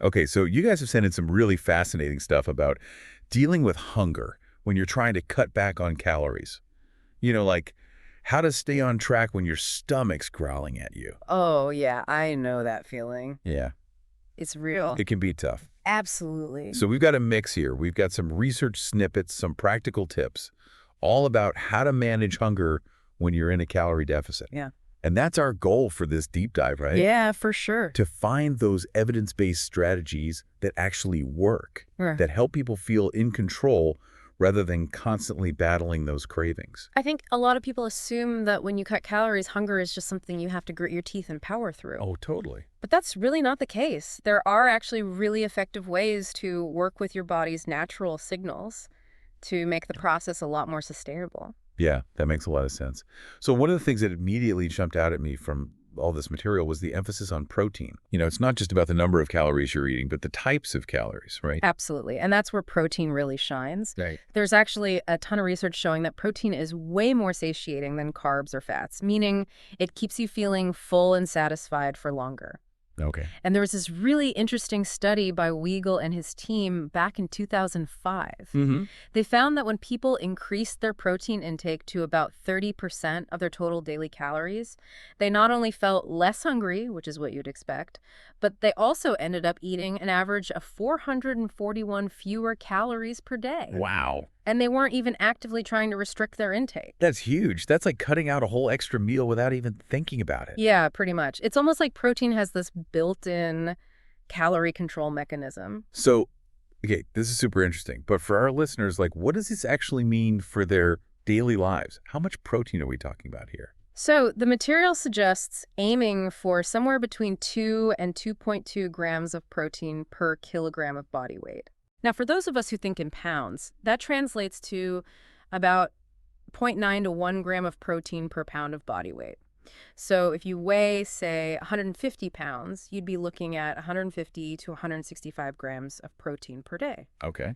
Okay, so you guys have sent in some really fascinating stuff about dealing with hunger when you're trying to cut back on calories. Like how to stay on track when your stomach's growling at you. Oh, yeah, I know that feeling. Yeah, It's real. it can be tough. Absolutely. So we've got a mix here. We've got some research snippets, some practical tips, all about how to manage hunger when you're in a calorie deficit. Yeah. And that's our goal for this deep dive, right? Yeah, for sure. To find those evidence-based strategies that actually work, Sure. that help people feel in control rather than constantly battling those cravings. I think a lot of people assume that when you cut calories, hunger is just something you have to grit your teeth and power through. Oh, totally. But that's really not the case. There are actually really effective ways to work with your body's natural signals to make the process a lot more sustainable. Yeah, that makes a lot of sense. So one of the things that immediately jumped out at me from all this material was the emphasis on protein. It's not just about the number of calories you're eating, but the types of calories, right? Absolutely. And that's where protein really shines. Right. There's actually a ton of research showing that protein is way more satiating than carbs or fats, meaning it keeps you feeling full and satisfied for longer. Okay. And there was this really interesting study by Weigel and his team back in 2005. They found that when people increased their protein intake to about 30% of their total daily calories, they not only felt less hungry, which is what you'd expect, but they also ended up eating an average of 441 fewer calories per day. Wow. And they weren't even actively trying to restrict their intake. That's huge. That's like cutting out a whole extra meal without even thinking about it. Yeah, pretty much. It's almost like protein has this built-in calorie control mechanism. So, okay, this is super interesting. But for our listeners, what does this actually mean for their daily lives? How much protein are we talking about here? So the material suggests aiming for somewhere between 2 and 2.2 grams of protein per kilogram of body weight. Now, for those of us who think in pounds, that translates to about 0.9 to 1 gram of protein per pound of body weight. So if you weigh, say, 150 pounds, you'd be looking at 150 to 165 grams of protein per day. Okay.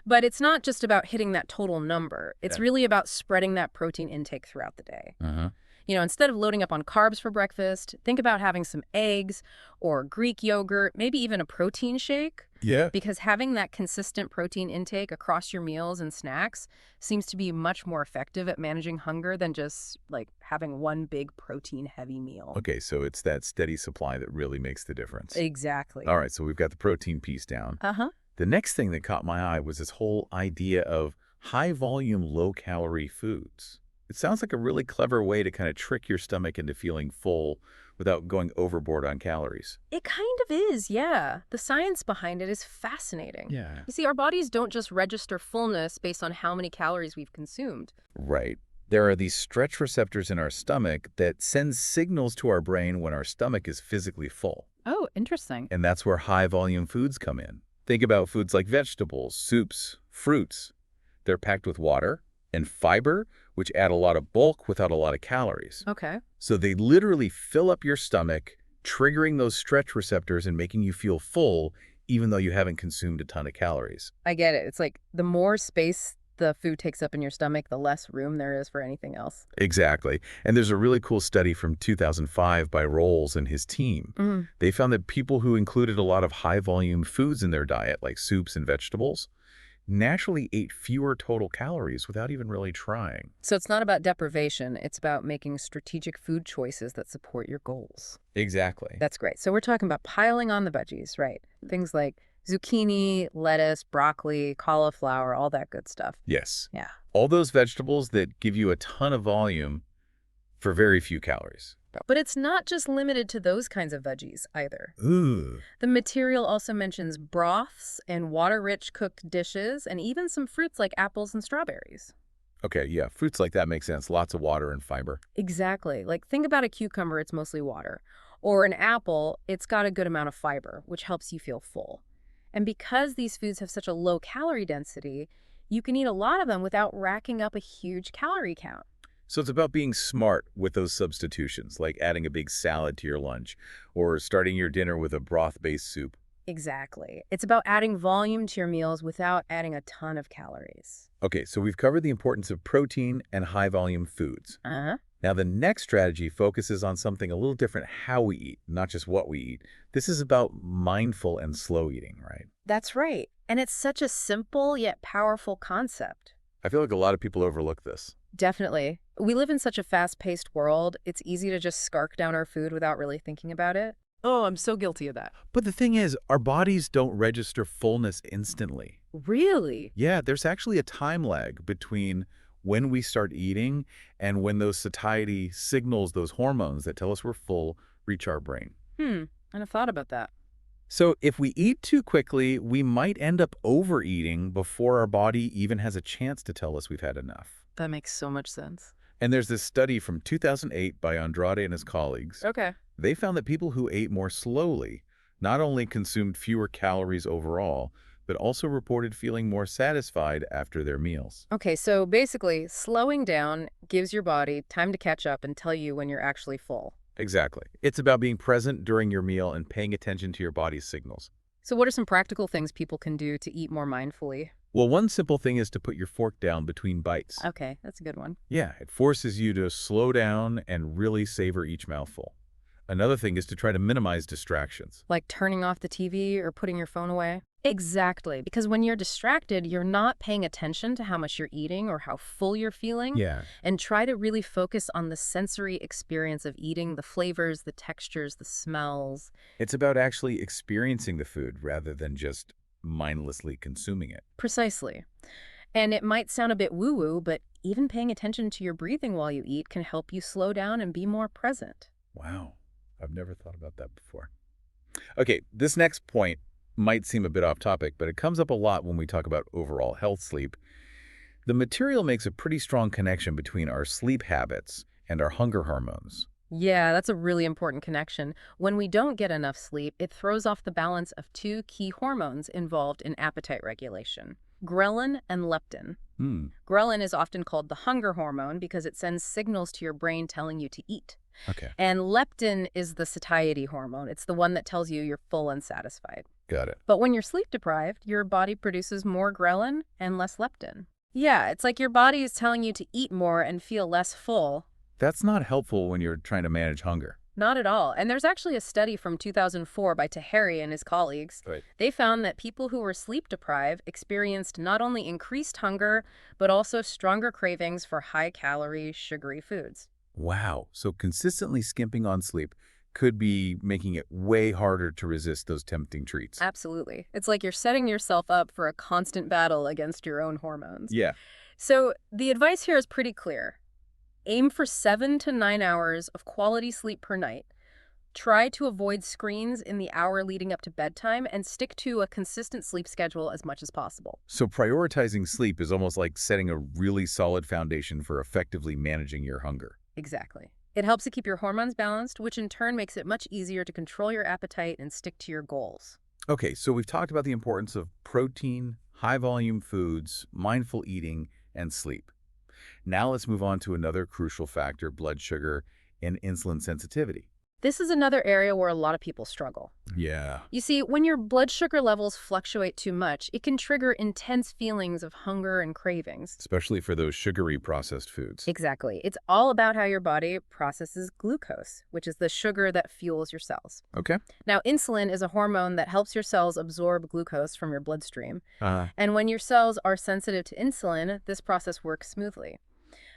But it's not just about hitting that total number. It's really about spreading that protein intake throughout the day. Uh-huh. Instead of loading up on carbs for breakfast, think about having some eggs or Greek yogurt, maybe even a protein shake. Yeah. Because having that consistent protein intake across your meals and snacks seems to be much more effective at managing hunger than just having one big protein-heavy meal. Okay, so it's that steady supply that really makes the difference. Exactly. All right, so we've got the protein piece down. Uh-huh. The next thing that caught my eye was this whole idea of high-volume, low-calorie foods. It sounds like a really clever way to kind of trick your stomach into feeling full without going overboard on calories. It kind of is, yeah. The science behind it is fascinating. Yeah. You see, our bodies don't just register fullness based on how many calories we've consumed. Right. There are these stretch receptors in our stomach that send signals to our brain when our stomach is physically full. Oh, interesting. And that's where high-volume foods come in. Think about foods like vegetables, soups, fruits. They're packed with water and fiber, which add a lot of bulk without a lot of calories. Okay. So they literally fill up your stomach, triggering those stretch receptors and making you feel full, even though you haven't consumed a ton of calories. I get it. It's like the more space the food takes up in your stomach, the less room there is for anything else. Exactly. And there's a really cool study from 2005 by Rolls and his team. They found that people who included a lot of high-volume foods in their diet, like soups and vegetables, naturally ate fewer total calories without even really trying. So it's not about deprivation. It's about making strategic food choices that support your goals. Exactly. That's great. So we're talking about piling on the veggies, right? Things like zucchini, lettuce, broccoli, cauliflower, all that good stuff. Yes. Yeah. All those vegetables that give you a ton of volume for very few calories. But it's not just limited to those kinds of veggies either. Ooh. The material also mentions broths and water-rich cooked dishes and even some fruits like apples and strawberries. Okay, yeah, fruits like that make sense. Lots of water and fiber. Exactly. Think about a cucumber, it's mostly water. Or an apple, it's got a good amount of fiber, which helps you feel full. And because these foods have such a low calorie density, you can eat a lot of them without racking up a huge calorie count. So it's about being smart with those substitutions, like adding a big salad to your lunch or starting your dinner with a broth-based soup. Exactly. It's about adding volume to your meals without adding a ton of calories. Okay, so we've covered the importance of protein and high-volume foods. Uh-huh. Now, the next strategy focuses on something a little different: how we eat, not just what we eat. This is about mindful and slow eating, right? That's right. And it's such a simple yet powerful concept. I feel like a lot of people overlook this. Definitely. We live in such a fast-paced world, it's easy to just scark down our food without really thinking about it. Oh, I'm so guilty of that. But the thing is, our bodies don't register fullness instantly. Really? Yeah, there's actually a time lag between when we start eating and when those satiety signals, those hormones that tell us we're full, reach our brain. I never thought about that. So if we eat too quickly, we might end up overeating before our body even has a chance to tell us we've had enough. That makes so much sense. And there's this study from 2008 by Andrade and his colleagues. Okay. They found that people who ate more slowly not only consumed fewer calories overall, but also reported feeling more satisfied after their meals. Okay, so basically, slowing down gives your body time to catch up and tell you when you're actually full. Exactly. It's about being present during your meal and paying attention to your body's signals. So what are some practical things people can do to eat more mindfully? Well, one simple thing is to put your fork down between bites. Okay, that's a good one. Yeah, it forces you to slow down and really savor each mouthful. Another thing is to try to minimize distractions. Like turning off the TV or putting your phone away? Exactly, because when you're distracted, you're not paying attention to how much you're eating or how full you're feeling. Yeah. And try to really focus on the sensory experience of eating, the flavors, the textures, the smells. It's about actually experiencing the food rather than just mindlessly consuming it. Precisely. And it might sound a bit woo-woo, but even paying attention to your breathing while you eat can help you slow down and be more present. Wow. I've never thought about that before. Okay, this next point might seem a bit off topic, but it comes up a lot when we talk about overall health sleep. The material makes a pretty strong connection between our sleep habits and our hunger hormones. Yeah, that's a really important connection. When we don't get enough sleep, it throws off the balance of two key hormones involved in appetite regulation: ghrelin and leptin. Ghrelin is often called the hunger hormone because it sends signals to your brain telling you to eat. Okay, And leptin is the satiety hormone. It's the one that tells you you're full and satisfied. got it. But when you're sleep deprived, your body produces more ghrelin and less leptin. Yeah, it's like your body is telling you to eat more and feel less full. That's not helpful when you're trying to manage hunger. Not at all. And there's actually a study from 2004 by Taheri and his colleagues. Right. They found that people who were sleep deprived experienced not only increased hunger, but also stronger cravings for high-calorie, sugary foods. Wow. So consistently skimping on sleep could be making it way harder to resist those tempting treats. Absolutely. It's like you're setting yourself up for a constant battle against your own hormones. Yeah. So the advice here is pretty clear. Aim for 7 to 9 hours of quality sleep per night. Try to avoid screens in the hour leading up to bedtime and stick to a consistent sleep schedule as much as possible. So prioritizing sleep is almost like setting a really solid foundation for effectively managing your hunger. Exactly. It helps to keep your hormones balanced, which in turn makes it much easier to control your appetite and stick to your goals. Okay, so we've talked about the importance of protein, high-volume foods, mindful eating, and sleep. Now let's move on to another crucial factor: blood sugar and insulin sensitivity. This is another area where a lot of people struggle. Yeah. You see, when your blood sugar levels fluctuate too much, it can trigger intense feelings of hunger and cravings. Especially for those sugary processed foods. Exactly. It's all about how your body processes glucose, which is the sugar that fuels your cells. Okay. Now, insulin is a hormone that helps your cells absorb glucose from your bloodstream. Uh, And when your cells are sensitive to insulin, this process works smoothly.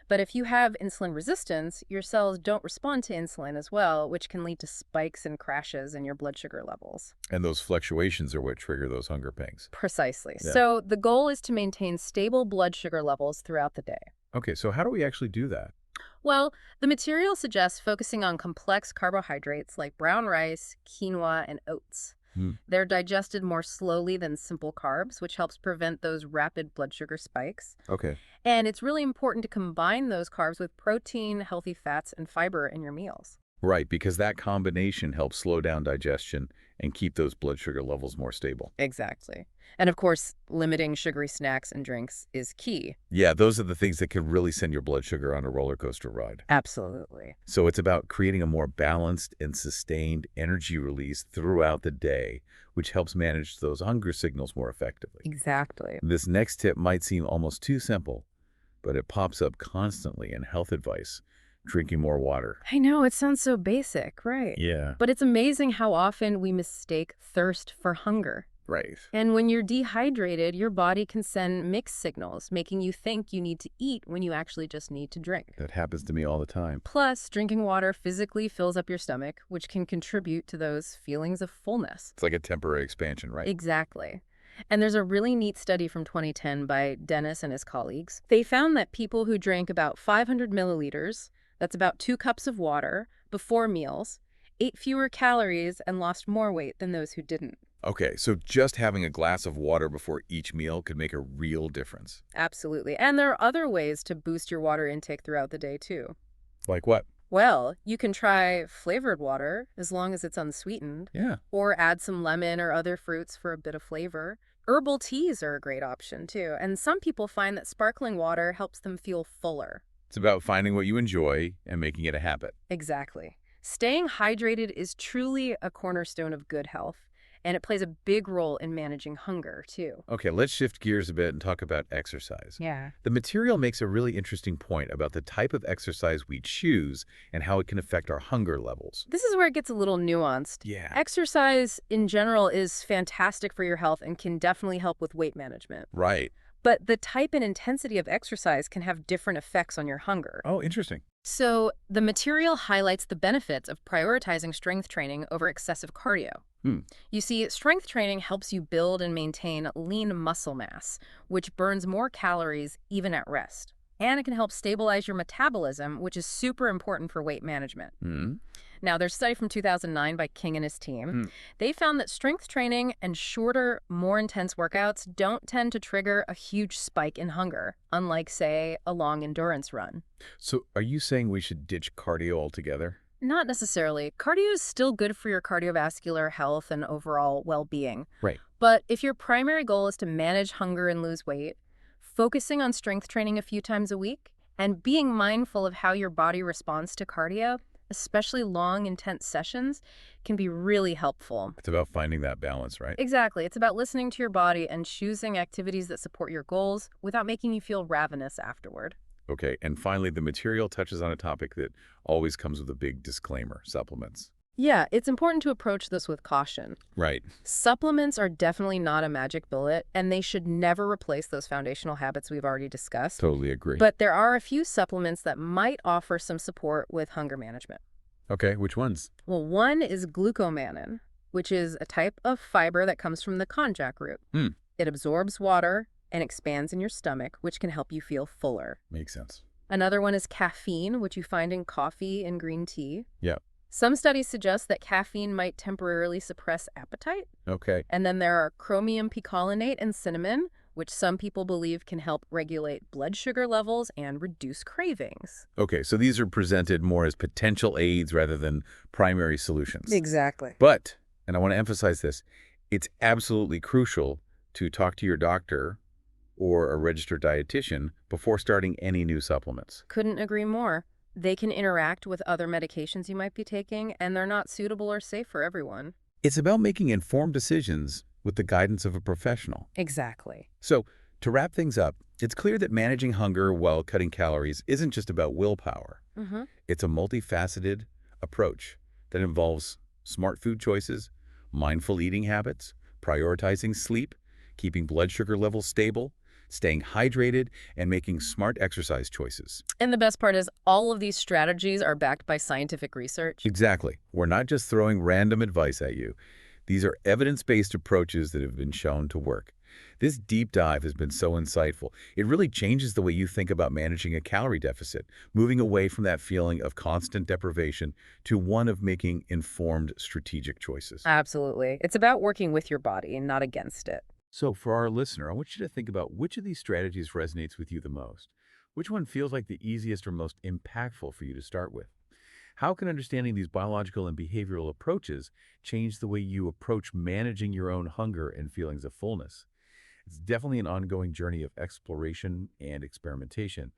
But if you have insulin resistance, your cells don't respond to insulin as well, which can lead to spikes and crashes in your blood sugar levels. and those fluctuations are what trigger those hunger pangs. Precisely. Yeah. So the goal is to maintain stable blood sugar levels throughout the day. Okay, so how do we actually do that? Well, the material suggests focusing on complex carbohydrates like brown rice, quinoa, and oats. They're digested more slowly than simple carbs, which helps prevent those rapid blood sugar spikes. Okay. And it's really important to combine those carbs with protein, healthy fats, and fiber in your meals. Right, because that combination helps slow down digestion and keep those blood sugar levels more stable. Exactly. And of course, limiting sugary snacks and drinks is key. Yeah, those are the things that could really send your blood sugar on a roller coaster ride. Absolutely. So it's about creating a more balanced and sustained energy release throughout the day, which helps manage those hunger signals more effectively. Exactly. This next tip might seem almost too simple, but it pops up constantly in health advice: Drinking more water. I know, it sounds so basic, right? Yeah. But it's amazing how often we mistake thirst for hunger. Right. And when you're dehydrated, your body can send mixed signals, making you think you need to eat when you actually just need to drink. That happens to me all the time. Plus, drinking water physically fills up your stomach, which can contribute to those feelings of fullness. It's like a temporary expansion, right? Exactly. And there's a really neat study from 2010 by Dennis and his colleagues. They found that people who drank about 500 milliliters, that's about 2 cups of water, before meals, ate fewer calories and lost more weight than those who didn't. Okay, so just having a glass of water before each meal could make a real difference. Absolutely. And there are other ways to boost your water intake throughout the day, too. Like what? Well, you can try flavored water, as long as it's unsweetened, Yeah. or add some lemon or other fruits for a bit of flavor. Herbal teas are a great option, too, and some people find that sparkling water helps them feel fuller. It's about finding what you enjoy and making it a habit. Exactly. Staying hydrated is truly a cornerstone of good health, and it plays a big role in managing hunger, too. Okay, let's shift gears a bit and talk about exercise. Yeah. The material makes a really interesting point about the type of exercise we choose and how it can affect our hunger levels. This is where it gets a little nuanced. Yeah. Exercise, in general, is fantastic for your health and can definitely help with weight management. Right. But the type and intensity of exercise can have different effects on your hunger. Oh, interesting. So the material highlights the benefits of prioritizing strength training over excessive cardio. You see, strength training helps you build and maintain lean muscle mass, which burns more calories even at rest. And it can help stabilize your metabolism, which is super important for weight management. Now, there's a study from 2009 by King and his team. They found that strength training and shorter, more intense workouts don't tend to trigger a huge spike in hunger, unlike, say, a long endurance run. So are you saying we should ditch cardio altogether? Not necessarily. Cardio is still good for your cardiovascular health and overall well-being. Right. But if your primary goal is to manage hunger and lose weight, focusing on strength training a few times a week and being mindful of how your body responds to cardio, especially long, intense sessions, can be really helpful. It's about finding that balance, right? Exactly. It's about listening to your body and choosing activities that support your goals without making you feel ravenous afterward. Okay, and finally, the material touches on a topic that always comes with a big disclaimer: supplements. Yeah, it's important to approach this with caution. Right. Supplements are definitely not a magic bullet, and they should never replace those foundational habits we've already discussed. Totally agree. But there are a few supplements that might offer some support with hunger management. Okay, which ones? Well, one is Glucomannan, which is a type of fiber that comes from the konjac root. It absorbs water and expands in your stomach, which can help you feel fuller. Makes sense. Another one is caffeine, which you find in coffee and green tea. Yeah. Some studies suggest that caffeine might temporarily suppress appetite. Okay. And then there are chromium picolinate and cinnamon, which some people believe can help regulate blood sugar levels and reduce cravings. Okay, so these are presented more as potential aids rather than primary solutions. Exactly. But, and I want to emphasize this, it's absolutely crucial to talk to your doctor or a registered dietitian before starting any new supplements. Couldn't agree more. They can interact with other medications you might be taking, and they're not suitable or safe for everyone. It's about making informed decisions with the guidance of a professional. Exactly. So, to wrap things up, it's clear that managing hunger while cutting calories isn't just about willpower. It's a multifaceted approach that involves smart food choices, mindful eating habits, prioritizing sleep, keeping blood sugar levels stable, staying hydrated, and making smart exercise choices. And the best part is all of these strategies are backed by scientific research. Exactly. We're not just throwing random advice at you. These are evidence-based approaches that have been shown to work. This deep dive has been so insightful. It really changes the way you think about managing a calorie deficit, moving away from that feeling of constant deprivation to one of making informed strategic choices. Absolutely. It's about working with your body and not against it. So for our listener, I want you to think about which of these strategies resonates with you the most. Which one feels like the easiest or most impactful for you to start with? How can understanding these biological and behavioral approaches change the way you approach managing your own hunger and feelings of fullness? It's definitely an ongoing journey of exploration and experimentation.